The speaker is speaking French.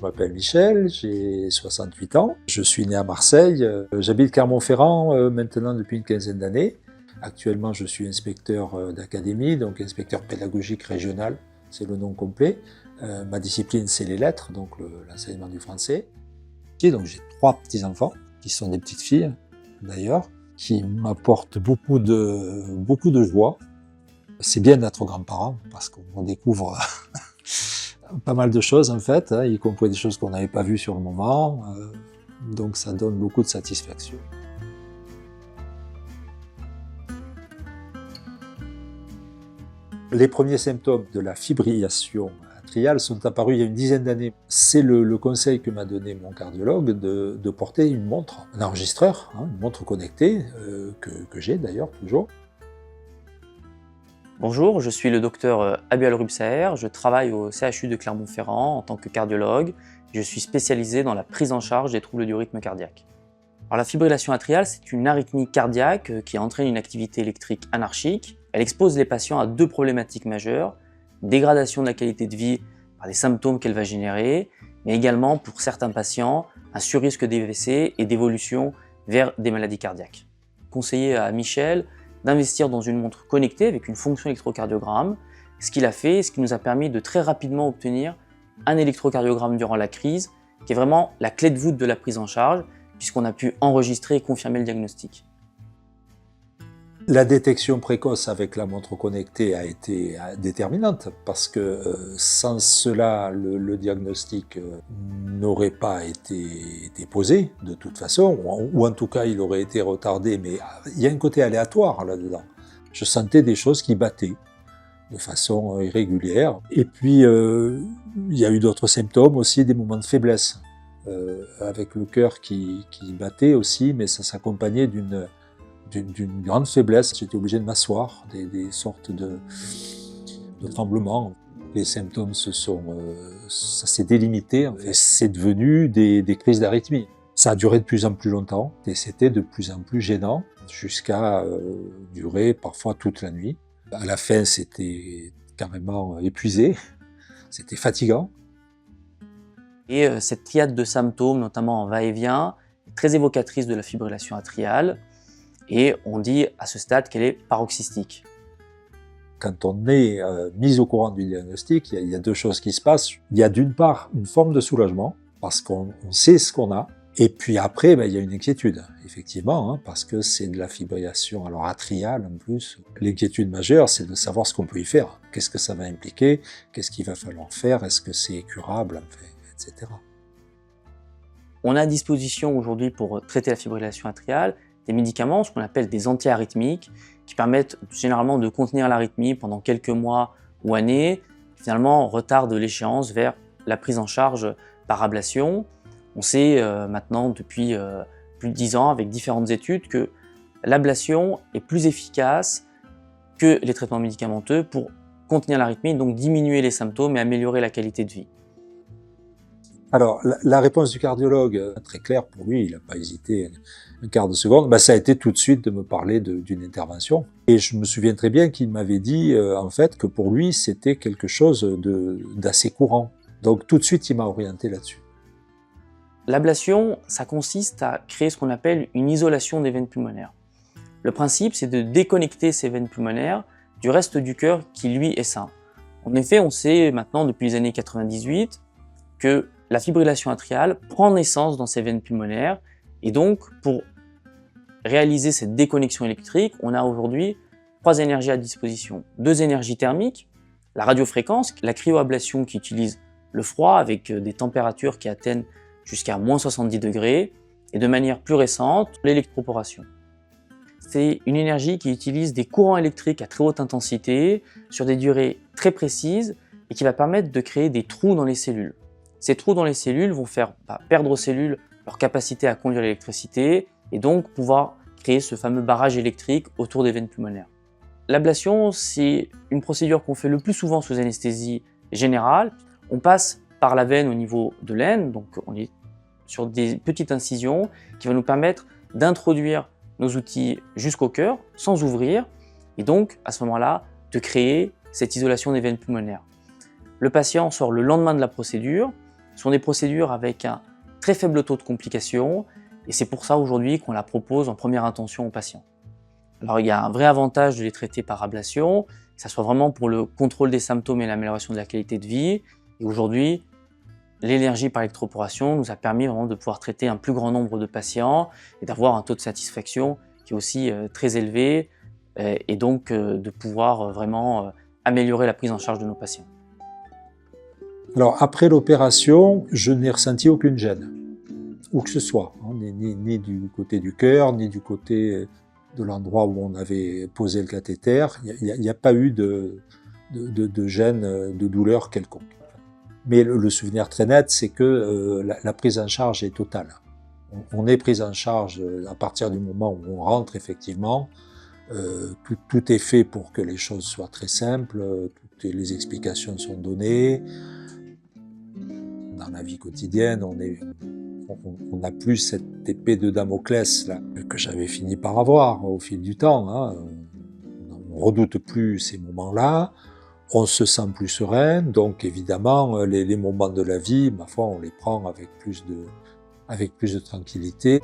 Je m'appelle Michel, j'ai 68 ans. Je suis né à Marseille. J'habite Clermont-Ferrand maintenant depuis une quinzaine d'années. Actuellement, je suis inspecteur d'académie, donc inspecteur pédagogique régional, c'est le nom complet. Ma discipline, c'est les lettres, donc l'enseignement du français. Donc j'ai 3 petits-enfants, qui sont des petites filles d'ailleurs, qui m'apportent beaucoup de joie. C'est bien d'être grand-parent, parce qu'on découvre pas mal de choses en fait, y compris des choses qu'on n'avait pas vues sur le moment, donc ça donne beaucoup de satisfaction. Les premiers symptômes de la fibrillation atriale sont apparus il y a une dizaine d'années. C'est le conseil que m'a donné mon cardiologue de porter une montre, un enregistreur, une montre connectée, que j'ai d'ailleurs toujours. Bonjour, je suis le docteur Abiel Rubsaer, je travaille au CHU de Clermont-Ferrand en tant que cardiologue. Je suis spécialisé dans la prise en charge des troubles du rythme cardiaque. Alors, la fibrillation atriale, c'est une arythmie cardiaque qui entraîne une activité électrique anarchique. Elle expose les patients à 2 problématiques majeures, dégradation de la qualité de vie par les symptômes qu'elle va générer, mais également pour certains patients, un surrisque d'AVC et d'évolution vers des maladies cardiaques. Conseiller à Michel d'investir dans une montre connectée avec une fonction électrocardiogramme, ce qu'il a fait, ce qui nous a permis de très rapidement obtenir un électrocardiogramme durant la crise, qui est vraiment la clé de voûte de la prise en charge, puisqu'on a pu enregistrer et confirmer le diagnostic. La détection précoce avec la montre connectée a été déterminante parce que sans cela, le diagnostic n'aurait pas été posé de toute façon, ou en tout cas il aurait été retardé, mais il y a un côté aléatoire là-dedans. Je sentais des choses qui battaient de façon irrégulière. Et puis il y a eu d'autres symptômes aussi, des moments de faiblesse, avec le cœur qui battait aussi, mais ça s'accompagnait d'une grande faiblesse. J'étais obligé de m'asseoir, des sortes de tremblements. Les symptômes ça s'est délimité, en fait. C'est devenu des crises d'arythmie. Ça a duré de plus en plus longtemps et c'était de plus en plus gênant jusqu'à durer parfois toute la nuit. À la fin, c'était carrément épuisé, c'était fatigant. Et cette triade de symptômes, notamment en va-et-vient, est très évocatrice de la fibrillation atriale. Et on dit à ce stade qu'elle est paroxystique. Quand on est mis au courant du diagnostic, il y a 2 choses qui se passent. Il y a d'une part une forme de soulagement, parce qu'on sait ce qu'on a, et puis après, il y a une inquiétude, effectivement, parce que c'est de la fibrillation atriale en plus. L'inquiétude majeure, c'est de savoir ce qu'on peut y faire. Qu'est-ce que ça va impliquer? Qu'est-ce qu'il va falloir faire? Est-ce que c'est curable, etc. On a à disposition aujourd'hui pour traiter la fibrillation atriale des médicaments, ce qu'on appelle des antiarythmiques, qui permettent généralement de contenir l'arythmie pendant quelques mois ou années, finalement retardent l'échéance vers la prise en charge par ablation. On sait maintenant depuis plus de 10 ans avec différentes études que l'ablation est plus efficace que les traitements médicamenteux pour contenir l'arythmie, donc diminuer les symptômes et améliorer la qualité de vie. Alors, la réponse du cardiologue, très claire pour lui, il n'a pas hésité un quart de seconde, ça a été tout de suite de me parler d'une intervention. Et je me souviens très bien qu'il m'avait dit, en fait, que pour lui, c'était quelque chose d'assez courant. Donc, tout de suite, il m'a orienté là-dessus. L'ablation, ça consiste à créer ce qu'on appelle une isolation des veines pulmonaires. Le principe, c'est de déconnecter ces veines pulmonaires du reste du cœur qui, lui, est sain. En effet, on sait maintenant, depuis les années 98, que la fibrillation atriale prend naissance dans ces veines pulmonaires et donc pour réaliser cette déconnexion électrique, on a aujourd'hui 3 énergies à disposition. 2 énergies thermiques, la radiofréquence, la cryoablation qui utilise le froid avec des températures qui atteignent jusqu'à moins 70 degrés et de manière plus récente, l'électroporation. C'est une énergie qui utilise des courants électriques à très haute intensité sur des durées très précises et qui va permettre de créer des trous dans les cellules. Ces trous dans les cellules vont faire perdre aux cellules leur capacité à conduire l'électricité et donc pouvoir créer ce fameux barrage électrique autour des veines pulmonaires. L'ablation, c'est une procédure qu'on fait le plus souvent sous anesthésie générale. On passe par la veine au niveau de l'aine, donc on est sur des petites incisions qui vont nous permettre d'introduire nos outils jusqu'au cœur sans ouvrir et donc à ce moment-là de créer cette isolation des veines pulmonaires. Le patient sort le lendemain de la procédure Ce sont des procédures avec un très faible taux de complications et c'est pour ça aujourd'hui qu'on la propose en première intention aux patients. Alors il y a un vrai avantage de les traiter par ablation, que ce soit vraiment pour le contrôle des symptômes et l'amélioration de la qualité de vie. Et aujourd'hui, l'énergie par électroporation nous a permis vraiment de pouvoir traiter un plus grand nombre de patients et d'avoir un taux de satisfaction qui est aussi très élevé et donc de pouvoir vraiment améliorer la prise en charge de nos patients. Alors après l'opération, je n'ai ressenti aucune gêne, où que ce soit, hein, ni du côté du cœur, ni du côté de l'endroit où on avait posé le cathéter. Il n'y a pas eu de gêne, de douleur quelconque. Mais le souvenir très net, c'est que la prise en charge est totale. On est pris en charge à partir du moment où on rentre effectivement. Tout est fait pour que les choses soient très simples, toutes les explications sont données. Dans la vie quotidienne, on n'a plus cette épée de Damoclès là, que j'avais fini par avoir au fil du temps. Hein. On ne redoute plus ces moments-là, on se sent plus serein, donc évidemment les moments de la vie, ma foi, on les prend avec plus de tranquillité.